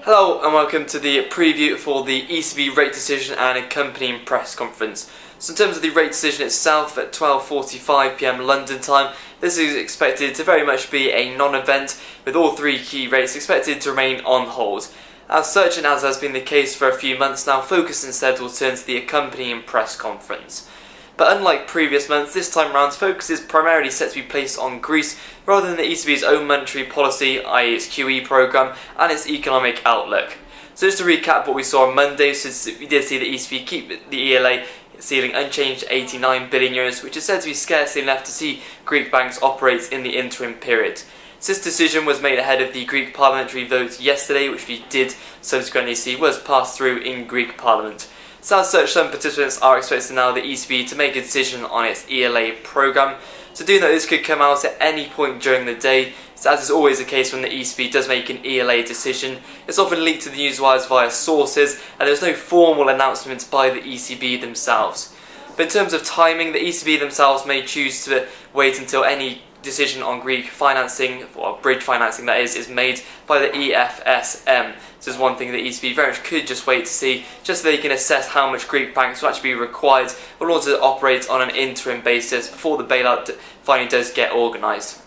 Hello and welcome to the preview for the ECB rate decision and accompanying press conference. So in terms of the rate decision itself at 12:45 PM London time, this is expected to very much be a non-event, with all three key rates expected to remain on hold. As such, and as has been the case for a few months now, focus instead will turn to the accompanying press conference. But unlike previous months, this time round focus is primarily set to be placed on Greece rather than the ECB's own monetary policy, i.e. its QE programme and its economic outlook. So just to recap what we saw on Monday, since we did see the ECB keep the ELA ceiling unchanged at €89 billion, which is said to be scarcely enough to see Greek banks operate in the interim period. This decision was made ahead of the Greek parliamentary vote yesterday, which we did subsequently see was passed through in Greek Parliament. So as such, some participants are expecting now the ECB to make a decision on its ELA programme. So do note this could come out at any point during the day. So as is always the case when the ECB does make an ELA decision, it's often leaked to the newswires via sources, and there's no formal announcement by the ECB themselves. But in terms of timing, the ECB themselves may choose to wait until any decision on Greek financing, or bridge financing that is made by the EFSM. This is one thing that ECB very much could just wait to see, just so they can assess how much Greek banks will actually be required in order to operate on an interim basis before the bailout finally does get organised.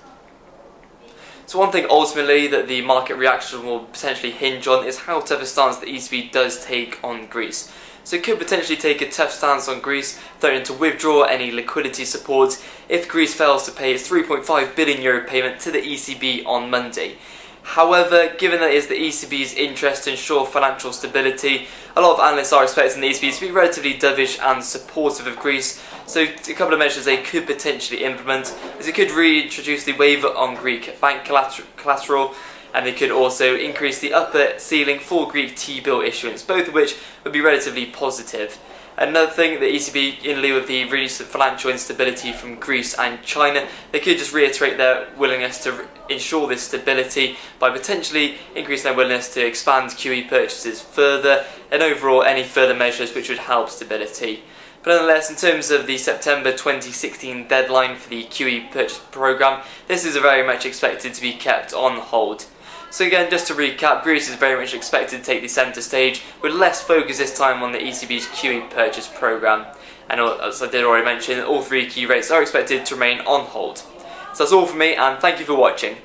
So one thing ultimately that the market reaction will potentially hinge on is how tough a stance the ECB does take on Greece. So it could potentially take a tough stance on Greece, threatening to withdraw any liquidity support if Greece fails to pay its €3.5 billion payment to the ECB on Monday. However, given that it is the ECB's interest to ensure financial stability, a lot of analysts are expecting the ECB to be relatively dovish and supportive of Greece. So a couple of measures they could potentially implement is it could reintroduce the waiver on Greek bank collateral, and they could also increase the upper ceiling for Greek T-bill issuance, both of which would be relatively positive. Another thing, the ECB, in lieu of the recent financial instability from Greece and China, they could just reiterate their willingness to ensure this stability by potentially increasing their willingness to expand QE purchases further, and overall any further measures which would help stability. But nonetheless, in terms of the September 2016 deadline for the QE purchase programme, this is very much expected to be kept on hold. So again, just to recap, Greece is very much expected to take the centre stage, with less focus this time on the ECB's QE purchase programme. And as I did already mention, all three key rates are expected to remain on hold. So that's all from me, and thank you for watching.